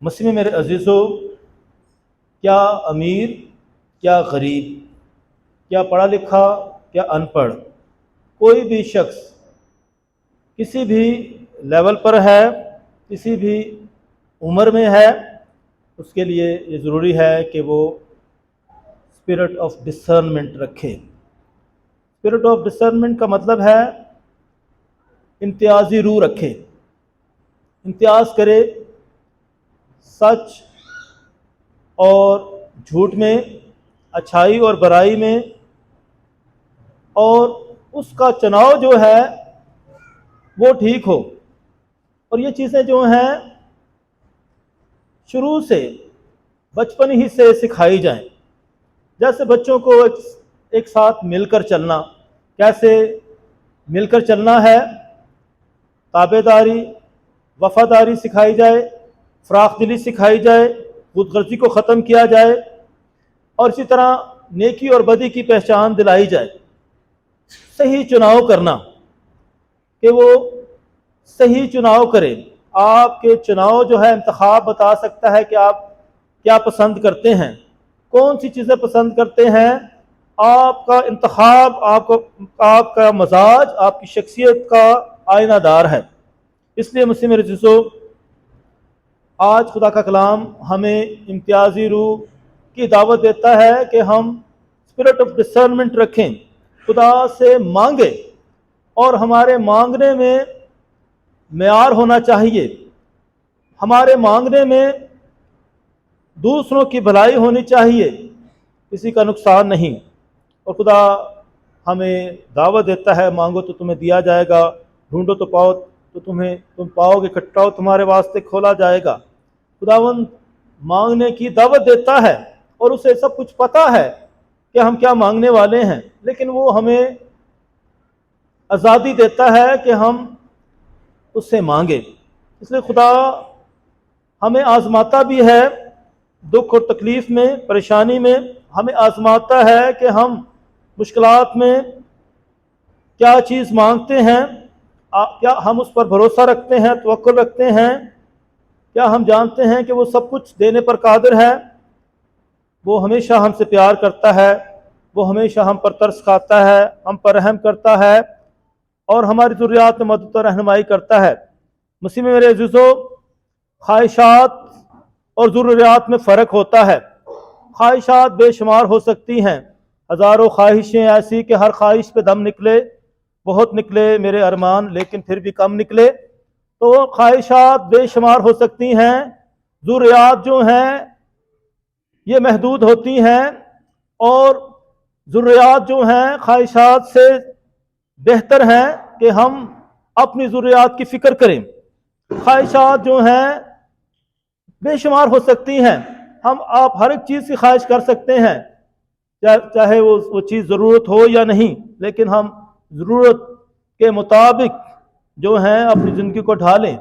مسلم میں میرے عزیزوں، کیا امیر، کیا غریب، کیا پڑھا لکھا، کیا ان پڑھ، کوئی بھی شخص کسی بھی لیول پر ہے، کسی بھی عمر میں ہے، اس کے لیے یہ ضروری ہے کہ وہ اسپرٹ آف ڈسرنمنٹ رکھے۔ اسپرٹ آف ڈسرنمنٹ کا مطلب ہے امتیازی روح رکھے، امتیاز کرے سچ اور جھوٹ میں، اچھائی اور برائی میں، اور اس کا چناؤ جو ہے وہ ٹھیک ہو۔ اور یہ چیزیں جو ہیں شروع سے بچپن ہی سے سکھائی جائیں، جیسے بچوں کو ایک ساتھ مل کر چلنا، کیسے مل کر چلنا ہے، تابع داری، وفاداری سکھائی جائے، فراخ دلی سکھائی جائے، خود غرضی کو ختم کیا جائے، اور اسی طرح نیکی اور بدی کی پہچان دلائی جائے۔ صحیح چناؤ کرنا، کہ وہ صحیح چناؤ کرے۔ آپ کے چناؤ جو ہے، انتخاب بتا سکتا ہے کہ آپ کیا پسند کرتے ہیں، کون سی چیزیں پسند کرتے ہیں۔ آپ کا انتخاب آپ کا مزاج آپ کی شخصیت کا آئینہ دار ہے۔ اس لیے مسلم عزیزو، آج خدا کا کلام ہمیں امتیازی روح کی دعوت دیتا ہے کہ ہم اسپرٹ آف ڈسرنمنٹ رکھیں، خدا سے مانگیں، اور ہمارے مانگنے میں معیار ہونا چاہیے، ہمارے مانگنے میں دوسروں کی بھلائی ہونی چاہیے، کسی کا نقصان نہیں۔ اور خدا ہمیں دعوت دیتا ہے، مانگو تو تمہیں دیا جائے گا، ڈھونڈو تو تم پاؤ گے، کھٹکاؤ تمہارے واسطے کھولا جائے گا۔ خداوند مانگنے کی دعوت دیتا ہے، اور اسے سب کچھ پتہ ہے کہ ہم کیا مانگنے والے ہیں، لیکن وہ ہمیں آزادی دیتا ہے کہ ہم اس سے مانگیں۔ اس لیے خدا ہمیں آزماتا بھی ہے، دکھ اور تکلیف میں، پریشانی میں ہمیں آزماتا ہے کہ ہم مشکلات میں کیا چیز مانگتے ہیں، کیا ہم اس پر بھروسہ رکھتے ہیں، توکل رکھتے ہیں، کیا ہم جانتے ہیں کہ وہ سب کچھ دینے پر قادر ہے۔ وہ ہمیشہ ہم سے پیار کرتا ہے، وہ ہمیشہ ہم پر ترس کھاتا ہے، ہم پر رحم کرتا ہے، اور ہماری ضروریات میں مدد اور رہنمائی کرتا ہے۔ مسیح میں میرے عزیزو، خواہشات اور ضروریات میں فرق ہوتا ہے۔ خواہشات بے شمار ہو سکتی ہیں، ہزاروں خواہشیں ایسی کہ ہر خواہش پہ دم نکلے، بہت نکلے میرے ارمان لیکن پھر بھی کم نکلے۔ تو خواہشات بے شمار ہو سکتی ہیں، ضروریات جو ہیں یہ محدود ہوتی ہیں، اور ضروریات جو ہیں خواہشات سے بہتر ہیں کہ ہم اپنی ضروریات کی فکر کریں۔ خواہشات جو ہیں بے شمار ہو سکتی ہیں، آپ ہر ایک چیز کی خواہش کر سکتے ہیں، چاہے وہ چیز ضرورت ہو یا نہیں، لیکن ہم ضرورت کے مطابق جو ہیں اپنی زندگی کو ڈھالیں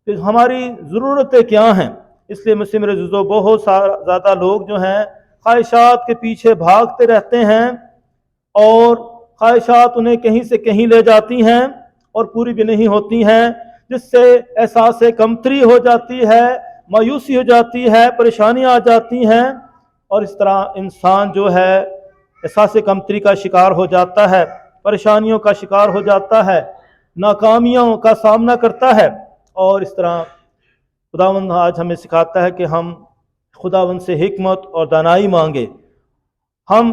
کہ ہماری ضرورتیں کیا ہیں۔ اس لیے مسلم عزیزو، بہت زیادہ لوگ جو ہیں خواہشات کے پیچھے بھاگتے رہتے ہیں، اور خواہشات انہیں کہیں سے کہیں لے جاتی ہیں اور پوری بھی نہیں ہوتی ہیں، جس سے احساس کمتری ہو جاتی ہے، مایوسی ہو جاتی ہے، پریشانیاں آ جاتی ہیں، اور اس طرح انسان جو ہے احساس کمتری کا شکار ہو جاتا ہے، پریشانیوں کا شکار ہو جاتا ہے، ناکامیوں کا سامنا کرتا ہے۔ اور اس طرح خداوند آج ہمیں سکھاتا ہے کہ ہم خداوند سے حکمت اور دانائی مانگے، ہم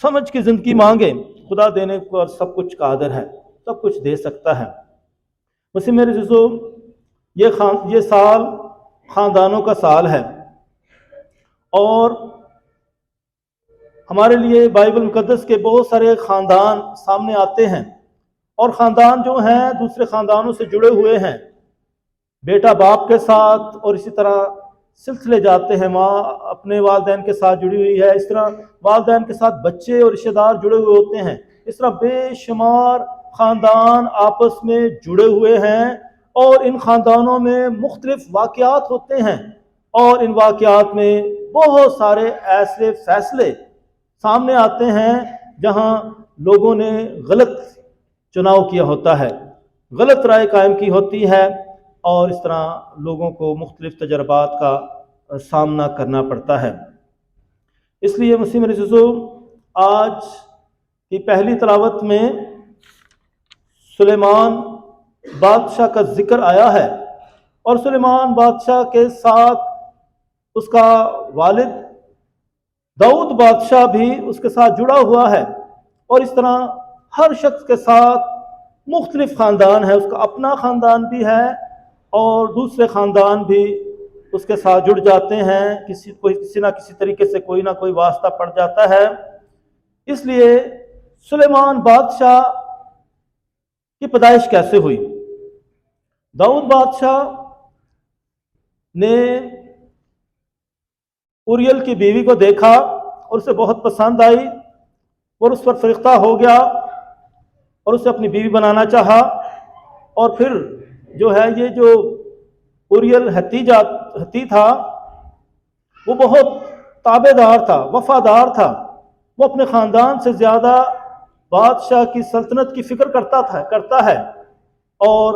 سمجھ کی زندگی مانگے۔ خدا دینے پر سب کچھ قادر ہے، سب کچھ دے سکتا ہے۔ ویسے میرے عزیزو، یہ سال خاندانوں کا سال ہے، اور ہمارے لیے بائبل مقدس کے بہت سارے خاندان سامنے آتے ہیں، اور خاندان جو ہیں دوسرے خاندانوں سے جڑے ہوئے ہیں، بیٹا باپ کے ساتھ، اور اسی طرح سلسلے جاتے ہیں، ماں اپنے والدین کے ساتھ جڑی ہوئی ہے، اس طرح والدین کے ساتھ بچے اور رشتہ دار جڑے ہوئے ہوتے ہیں، اس طرح بے شمار خاندان آپس میں جڑے ہوئے ہیں، اور ان خاندانوں میں مختلف واقعات ہوتے ہیں، اور ان واقعات میں بہت سارے ایسے فیصلے سامنے آتے ہیں جہاں لوگوں نے غلط چناؤ کیا ہوتا ہے، غلط رائے قائم کی ہوتی ہے، اور اس طرح لوگوں کو مختلف تجربات کا سامنا کرنا پڑتا ہے۔ اس لیے مسیح میرے عزیزو، آج کی پہلی تلاوت میں سلیمان بادشاہ کا ذکر آیا ہے، اور سلیمان بادشاہ کے ساتھ اس کا والد داؤد بادشاہ بھی اس کے ساتھ جڑا ہوا ہے، اور اس طرح ہر شخص کے ساتھ مختلف خاندان ہے، اس کا اپنا خاندان بھی ہے اور دوسرے خاندان بھی اس کے ساتھ جڑ جاتے ہیں، کسی نہ کسی طریقے سے کوئی نہ کوئی واسطہ پڑ جاتا ہے۔ اس لیے سلیمان بادشاہ کی پیدائش کیسے ہوئی؟ داؤد بادشاہ نے اوریل کی بیوی کو دیکھا اور اسے بہت پسند آئی اور اس پر فرختہ ہو گیا اور اسے اپنی بیوی بنانا چاہا، اور پھر جو ہے یہ جو اوریل ہتی تھا وہ بہت تابع دار تھا، وفادار تھا، وہ اپنے خاندان سے زیادہ بادشاہ کی سلطنت کی فکر کرتا ہے اور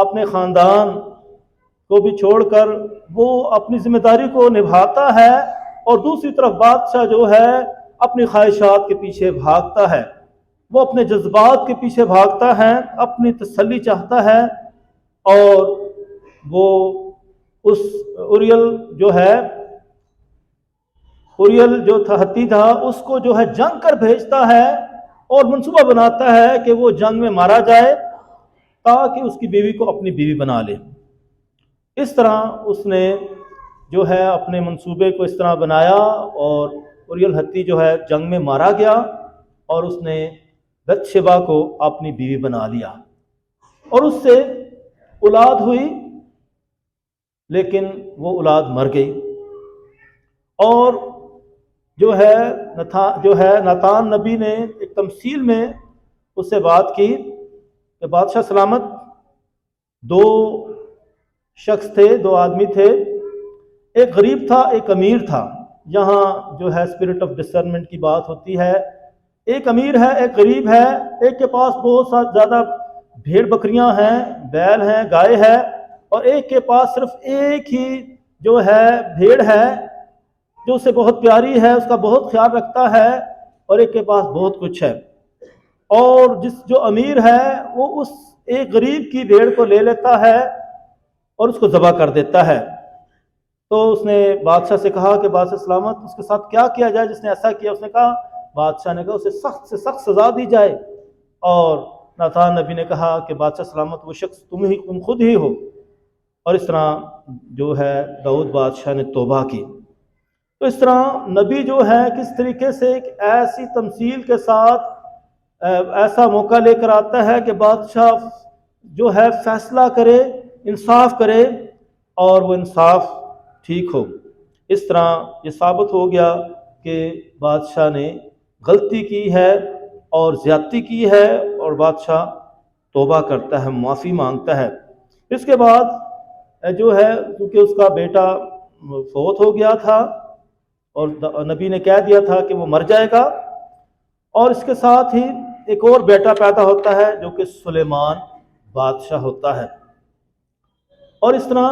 اپنے خاندان کو بھی چھوڑ کر وہ اپنی ذمہ داری کو نبھاتا ہے، اور دوسری طرف بادشاہ جو ہے اپنی خواہشات کے پیچھے بھاگتا ہے، وہ اپنے جذبات کے پیچھے بھاگتا ہے، اپنی تسلی چاہتا ہے، اور وہ اس اوریل جو ہتی تھا اس کو جو ہے جنگ کر بھیجتا ہے اور منصوبہ بناتا ہے کہ وہ جنگ میں مارا جائے تاکہ اس کی بیوی کو اپنی بیوی بنا لے۔ اس طرح اس نے جو ہے اپنے منصوبے کو اس طرح بنایا، اور اوریل ہتی جو ہے جنگ میں مارا گیا، اور اس نے بت شبہ کو اپنی بیوی بنا لیا، اور اس سے اولاد ہوئی، لیکن وہ اولاد مر گئی۔ اور جو ہے ناتان نبی نے ایک تمثیل میں اس سے بات کی کہ بادشاہ سلامت، دو شخص تھے، دو آدمی تھے، ایک غریب تھا، ایک امیر تھا۔ یہاں جو ہے اسپرٹ آف ڈسرنمنٹ کی بات ہوتی ہے، ایک امیر ہے، ایک غریب ہے، ایک کے پاس بہت زیادہ بھیڑ بکریاں ہیں، بیل ہیں، گائے ہے، اور ایک کے پاس صرف ایک ہی جو ہے بھیڑ ہے جو اسے بہت پیاری ہے، اس کا بہت خیال رکھتا ہے، اور ایک کے پاس بہت کچھ ہے۔ اور جو امیر ہے وہ اس ایک غریب کی بھیڑ کو لے لیتا ہے اور اس کو ذبح کر دیتا ہے۔ تو اس نے بادشاہ سے کہا کہ بادشاہ سلامت، اس کے ساتھ کیا کیا جائے جس نے ایسا کیا؟ اس نے کہا، بادشاہ نے کہا اسے سخت سے سخت سزا دی جائے، اور ناتان نبی نے کہا کہ بادشاہ سلامت، وہ شخص تم خود ہی ہو۔ اور اس طرح جو ہے داؤد بادشاہ نے توبہ کی۔ تو اس طرح نبی جو ہے کس طریقے سے ایک ایسی تمثیل کے ساتھ ایسا موقع لے کر آتا ہے کہ بادشاہ جو ہے فیصلہ کرے، انصاف کرے، اور وہ انصاف ٹھیک ہو۔ اس طرح یہ ثابت ہو گیا کہ بادشاہ نے غلطی کی ہے اور زیادتی کی ہے، اور بادشاہ توبہ کرتا ہے، معافی مانگتا ہے۔ اس کے بعد جو ہے کیونکہ اس کا بیٹا فوت ہو گیا تھا اور نبی نے کہہ دیا تھا کہ وہ مر جائے گا، اور اس کے ساتھ ہی ایک اور بیٹا پیدا ہوتا ہے جو کہ سلیمان بادشاہ ہوتا ہے۔ اور اس طرح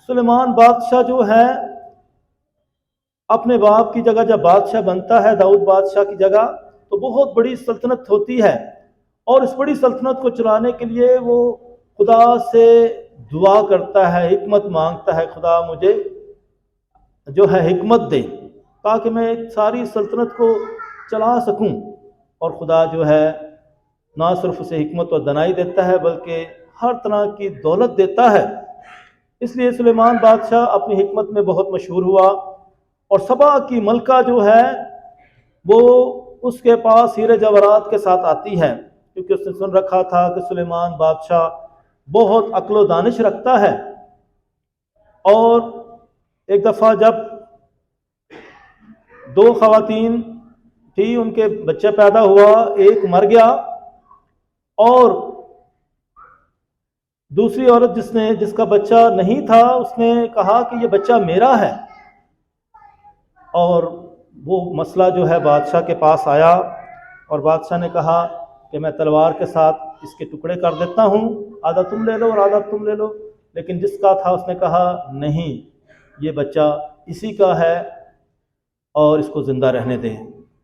سلیمان بادشاہ جو ہے اپنے باپ کی جگہ جب بادشاہ بنتا ہے، داؤد بادشاہ کی جگہ، تو بہت بڑی سلطنت ہوتی ہے، اور اس بڑی سلطنت کو چلانے کے لیے وہ خدا سے دعا کرتا ہے، حکمت مانگتا ہے، خدا مجھے جو ہے حکمت دے تاکہ میں ساری سلطنت کو چلا سکوں۔ اور خدا جو ہے نہ صرف اسے حکمت و دانائی دیتا ہے بلکہ ہر طرح کی دولت دیتا ہے۔ اس لیے سلیمان بادشاہ اپنی حکمت میں بہت مشہور ہوا، اور سبا کی ملکہ جو ہے وہ اس کے پاس ہیرے جواہرات کے ساتھ آتی ہے، کیونکہ اس نے سن رکھا تھا کہ سلیمان بادشاہ بہت عقل و دانش رکھتا ہے۔ اور ایک دفعہ جب دو خواتین تھی، ان کے بچہ پیدا ہوا، ایک مر گیا، اور دوسری عورت جس کا بچہ نہیں تھا، اس نے کہا کہ یہ بچہ میرا ہے، اور وہ مسئلہ جو ہے بادشاہ کے پاس آیا، اور بادشاہ نے کہا کہ میں تلوار کے ساتھ اس کے ٹکڑے کر دیتا ہوں، آدھا تم لے لو اور آدھا تم لے لو۔ لیکن جس کا تھا اس نے کہا نہیں، یہ بچہ اسی کا ہے اور اس کو زندہ رہنے دیں۔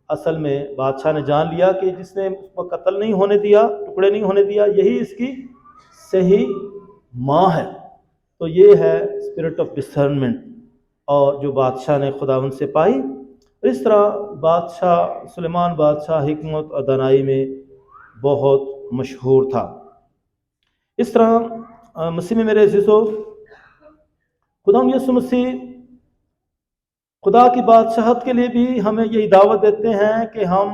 اصل میں بادشاہ نے جان لیا کہ جس نے اس کو قتل نہیں ہونے دیا، ٹکڑے نہیں ہونے دیا، یہی اس کی صحیح ماں ہے۔ تو یہ ہے اسپرٹ آف ڈسرنمنٹ، اور جو بادشاہ نے خداوند سے پائی۔ اس طرح بادشاہ سلیمان بادشاہ حکمت اور دانائی میں بہت مشہور تھا۔ اس طرح مسیح میں میرے عزیزو، خداوند یسوع مسیح خدا کی بادشاہت کے لیے بھی ہمیں یہی دعوت دیتے ہیں کہ ہم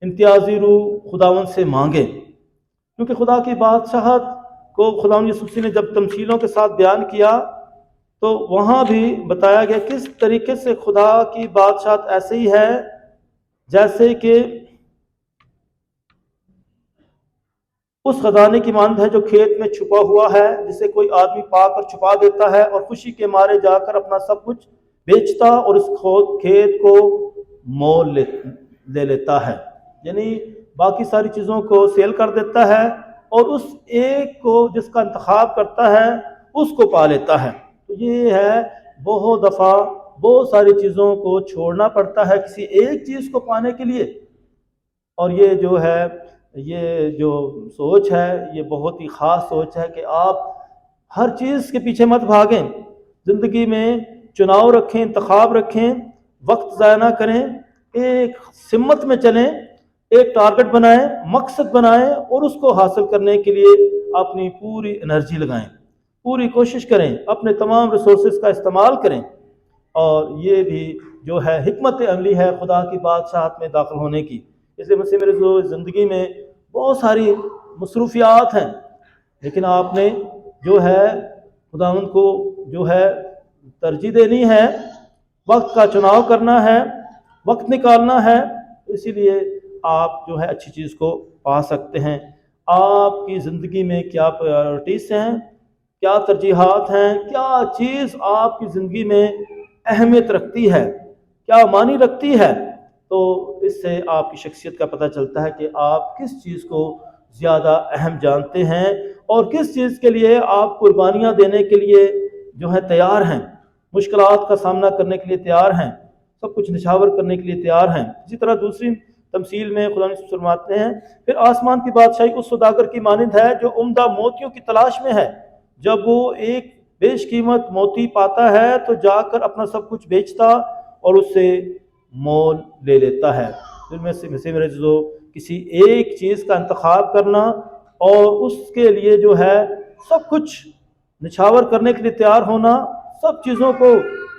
امتیازی روح خداوند سے مانگیں، کیونکہ خدا کی بادشاہت کو خداوند یسوع مسیح نے جب تمثیلوں کے ساتھ بیان کیا تو وہاں بھی بتایا گیا کس طریقے سے خدا کی بادشاہت ایسے ہی ہے جیسے کہ اس خزانے کی مانند ہے جو کھیت میں چھپا ہوا ہے، جسے کوئی آدمی پا کر چھپا دیتا ہے اور خوشی کے مارے جا کر اپنا سب کچھ بیچتا اور اس کھیت کو مول لے لیتا ہے، یعنی باقی ساری چیزوں کو سیل کر دیتا ہے اور اس ایک کو جس کا انتخاب کرتا ہے اس کو پا لیتا ہے۔ تو یہ ہے بہت دفعہ بہت ساری چیزوں کو چھوڑنا پڑتا ہے کسی ایک چیز کو پانے کے لیے، اور یہ جو ہے یہ جو سوچ ہے یہ بہت ہی خاص سوچ ہے کہ آپ ہر چیز کے پیچھے مت بھاگیں، زندگی میں چناؤ رکھیں، انتخاب رکھیں، وقت ضائع نہ کریں، ایک سمت میں چلیں، ایک ٹارگٹ بنائیں، مقصد بنائیں اور اس کو حاصل کرنے کے لیے اپنی پوری انرجی لگائیں، پوری کوشش کریں، اپنے تمام ریسورسز کا استعمال کریں۔ اور یہ بھی جو ہے حکمت عملی ہے خدا کی بادشاہت میں داخل ہونے کی۔ اس لیے مسیح میرے زندگی میں بہت ساری مصروفیات ہیں، لیکن آپ نے جو ہے خداوند کو جو ہے ترجیح دینی ہے، وقت کا چناؤ کرنا ہے، وقت نکالنا ہے، اسی لیے آپ جو ہے اچھی چیز کو پا سکتے ہیں۔ آپ کی زندگی میں کیا پرائورٹیز ہیں، کیا ترجیحات ہیں، کیا چیز آپ کی زندگی میں اہمیت رکھتی ہے، کیا معنی رکھتی ہے، تو اس سے آپ کی شخصیت کا پتہ چلتا ہے کہ آپ کس چیز کو زیادہ اہم جانتے ہیں اور کس چیز کے لیے آپ قربانیاں دینے کے لیے جو ہے تیار ہیں، مشکلات کا سامنا کرنے کے لیے تیار ہیں، سب کچھ نچھاور کرنے کے لیے تیار ہیں۔ اسی طرح دوسری تمثیل میں خدا نے فرماتے ہیں پھر آسمان کی بادشاہی اس سوداگر کی مانند ہے جو عمدہ موتیوں کی تلاش میں ہے، جب وہ ایک بیش قیمت موتی پاتا ہے تو جا کر اپنا سب کچھ بیچتا اور اس سے مول لے لیتا ہے۔ دل میں سے مسیح میرے عزیزو، کسی ایک چیز کا انتخاب کرنا اور اس کے لیے جو ہے سب کچھ نچھاور کرنے کے لیے تیار ہونا، سب چیزوں کو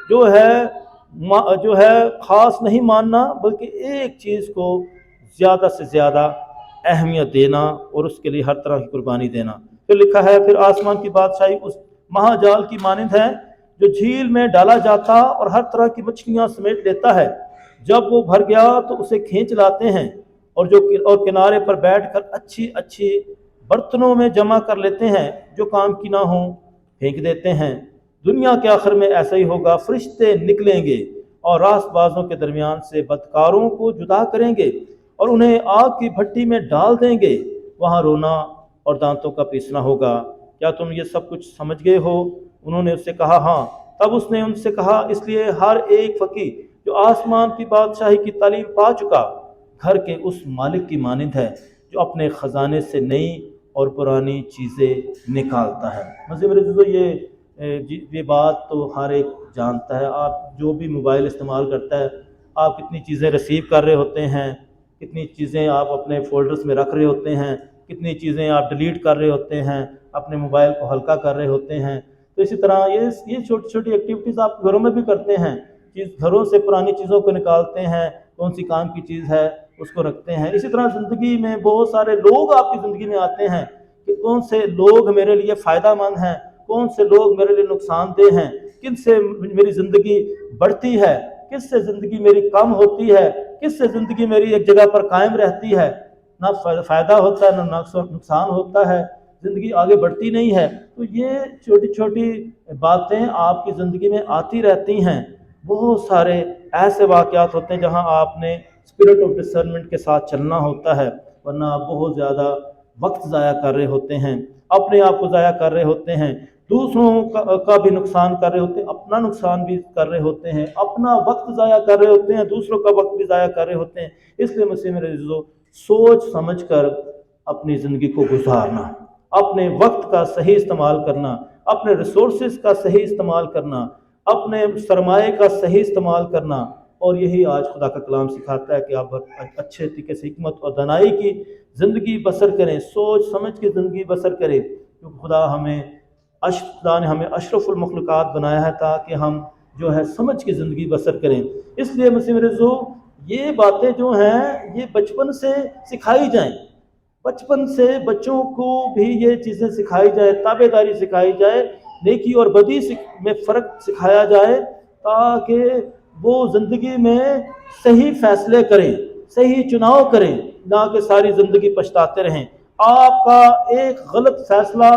جو ہے خاص نہیں ماننا، بلکہ ایک چیز کو زیادہ سے زیادہ اہمیت دینا اور اس کے لیے ہر طرح کی قربانی دینا۔ پھر لکھا ہے پھر آسمان کی بادشاہی اس مہا جال کی مانند ہے جو جھیل میں ڈالا جاتا اور ہر طرح کی مچھلیاں سمیٹ لیتا ہے، جب وہ بھر گیا تو اسے کھینچ لاتے ہیں اور کنارے پر بیٹھ کر اچھی اچھی برتنوں میں جمع کر لیتے ہیں، جو کام کی نہ ہوں پھینک دیتے ہیں۔ دنیا کے آخر میں ایسا ہی ہوگا، فرشتے نکلیں گے اور راست بازوں کے درمیان سے بدکاروں کو جدا کریں گے اور انہیں آگ کی بھٹی میں ڈال دیں گے، وہاں رونا اور دانتوں کا پیسنا ہوگا۔ کیا تم یہ سب کچھ سمجھ گئے ہو؟ انہوں نے اس سے کہا ہاں۔ تب اس نے ان سے کہا اس لیے ہر ایک فقیر جو آسمان کی بادشاہی کی تعلیم پا چکا گھر کے اس مالک کی مانند ہے جو اپنے خزانے سے نئی اور پرانی چیزیں نکالتا ہے۔ مزید میرے دوستو، یہ بات تو ہر ایک جانتا ہے۔ آپ جو بھی موبائل استعمال کرتا ہے، آپ کتنی چیزیں ریسیو کر رہے ہوتے ہیں، کتنی چیزیں آپ اپنے فولڈرز میں رکھ رہے ہوتے ہیں، کتنی چیزیں آپ ڈیلیٹ کر رہے ہوتے ہیں، اپنے موبائل کو ہلکا کر رہے ہوتے ہیں۔ تو اسی طرح یہ چھوٹی چھوٹی ایکٹیویٹیز آپ گھروں میں بھی کرتے ہیں، گھروں سے پرانی چیزوں کو نکالتے ہیں، کون سی کام کی چیز ہے اس کو رکھتے ہیں۔ اسی طرح زندگی میں بہت سارے لوگ آپ کی زندگی میں آتے ہیں کہ کون سے لوگ میرے لیے فائدہ مند ہیں، کون سے لوگ میرے لیے نقصان دہ ہیں، کن سے میری زندگی بڑھتی ہے، کس سے زندگی میری کم ہوتی ہے، کس سے زندگی میری ایک جگہ پر قائم رہتی ہے، نہ فائدہ ہوتا ہے نہ نقصان ہوتا ہے، زندگی آگے بڑھتی نہیں ہے۔ تو یہ چھوٹی چھوٹی باتیں آپ کی زندگی میں آتی رہتی ہیں۔ بہت سارے ایسے واقعات ہوتے ہیں جہاں آپ نے اسپرٹ آف ڈسرنمنٹ کے ساتھ چلنا ہوتا ہے، ورنہ آپ بہت زیادہ وقت ضائع کر رہے ہوتے ہیں، اپنے آپ کو ضائع کر رہے ہوتے ہیں، دوسروں کا بھی نقصان کر رہے ہوتے ہیں، اپنا نقصان بھی کر رہے ہوتے ہیں، اپنا وقت ضائع کر رہے ہوتے ہیں، دوسروں کا وقت بھی ضائع کر رہے ہوتے ہیں۔ اس لیے مسیح میرے عزیزو، سوچ سمجھ کر اپنی زندگی کو گزارنا، اپنے وقت کا صحیح استعمال کرنا، اپنے ریسورسز کا صحیح استعمال کرنا، اپنے سرمایے کا صحیح استعمال کرنا، اور یہی آج خدا کا کلام سکھاتا ہے کہ آپ اچھے طریقے سے حکمت اور دانائی کی زندگی بسر کریں، سوچ سمجھ کے زندگی بسر کریں، کیونکہ خدا نے ہمیں اشرف المخلوقات بنایا ہے تاکہ ہم جو ہے سمجھ کے زندگی بسر کریں۔ اس لیے مسیح میرے عزیزو، یہ باتیں جو ہیں یہ بچپن سے سکھائی جائیں، بچپن سے بچوں کو بھی یہ چیزیں سکھائی جائے، تابع داری سکھائی جائے، نیکی اور بدی میں فرق سکھایا جائے، تاکہ وہ زندگی میں صحیح فیصلے کریں، صحیح چناؤ کریں، نہ کہ ساری زندگی پچھتاتے رہیں۔ آپ کا ایک غلط فیصلہ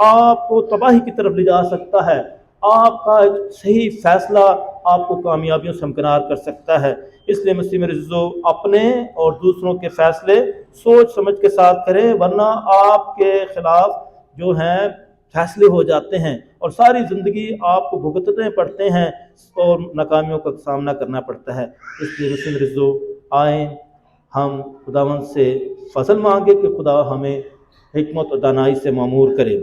آپ کو تباہی کی طرف لے جا سکتا ہے، آپ کا ایک صحیح فیصلہ آپ کو کامیابیوں سے ہمکنار کر سکتا ہے۔ اس لیے مسیح میرے عزیزو، اپنے اور دوسروں کے فیصلے سوچ سمجھ کے ساتھ کریں، ورنہ آپ کے خلاف جو ہیں فیصلے ہو جاتے ہیں اور ساری زندگی آپ کو بھگتنے پڑتے ہیں اور ناکامیوں کا سامنا کرنا پڑتا ہے۔ اس لیے مسیح میرے عزیزو، آئیں ہم خداوند سے فضل مانگے کہ خدا ہمیں حکمت اور دانائی سے معمور کرے۔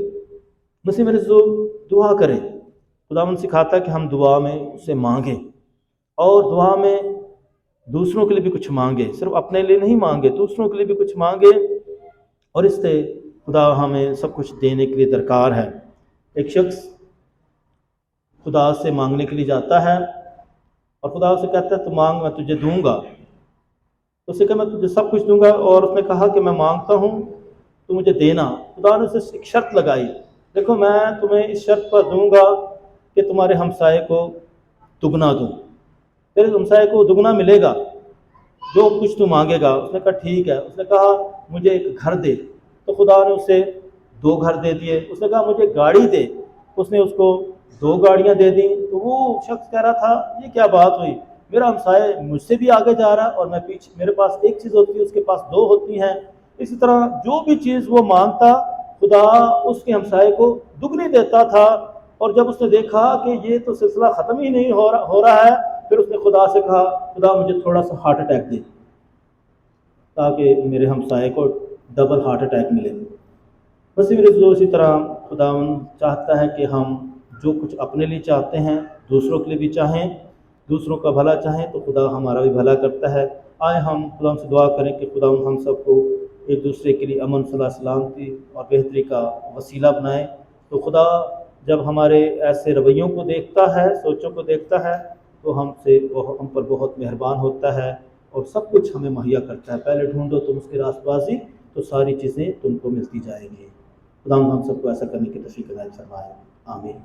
مسیح میرے عزیزو، دعا کریں۔ خداوند سکھاتا ہے کہ ہم دعا میں اسے مانگیں، اور دعا میں دوسروں کے لیے بھی کچھ مانگے، صرف اپنے لیے نہیں مانگے، دوسروں کے لیے بھی کچھ مانگے، اور اس سے خدا ہمیں سب کچھ دینے کے لیے درکار ہے۔ ایک شخص خدا سے مانگنے کے لیے جاتا ہے اور خدا سے کہتا ہے تو مانگ، میں تجھے دوں گا۔ تو اسے کہا میں تجھے سب کچھ دوں گا، اور اس نے کہا کہ میں مانگتا ہوں تو مجھے دینا۔ خدا نے اسے ایک شرط لگائی، دیکھو میں تمہیں اس شرط پر دوں گا کہ تمہارے ہمسائے کو دگنا دوں، تیرے ہمسائے کو دگنا ملے گا جو کچھ تو مانگے گا۔ اس نے کہا ٹھیک ہے۔ اس نے کہا مجھے ایک گھر دے، تو خدا نے اسے 2 گھر دے دیے۔ اس نے کہا مجھے گاڑی دے، اس نے اس کو 2 گاڑیاں دے دیں۔ تو وہ شخص کہہ رہا تھا یہ کیا بات ہوئی، میرا ہمسائے مجھ سے بھی آگے جا رہا ہے اور میں پیچھے، میرے پاس ایک چیز ہوتی ہے اس کے پاس 2 ہوتی ہیں۔ اسی طرح جو بھی چیز وہ مانگتا خدا اس کے ہمسائے کو دگنی دیتا تھا، اور جب اس نے دیکھا کہ یہ تو سلسلہ ختم ہی نہیں ہو رہا ہے، پھر اس نے خدا سے کہا خدا مجھے تھوڑا سا ہارٹ اٹیک دے تاکہ میرے ہمسائے کو ڈبل ہارٹ اٹیک ملے۔ بس اسی طرح خدا چاہتا ہے کہ ہم جو کچھ اپنے لیے چاہتے ہیں دوسروں کے لیے بھی چاہیں، دوسروں کا بھلا چاہیں تو خدا ہمارا بھی بھلا کرتا ہے۔ آئے ہم خدا سے دعا کریں کہ خدا ہم سب کو ایک دوسرے کے لیے امن، صلاح، سلامتی اور بہتری کا وسیلہ بنائیں۔ تو خدا جب ہمارے ایسے رویوں کو دیکھتا ہے، سوچوں کو دیکھتا ہے، تو ہم پر بہت مہربان ہوتا ہے اور سب کچھ ہمیں مہیا کرتا ہے۔ پہلے ڈھونڈو تم اس کی راست بازی تو ساری چیزیں تم کو ملتی جائیں گی۔ خدا ہم سب کو ایسا کرنے کی توفیق عنایت فرمائے، آمین۔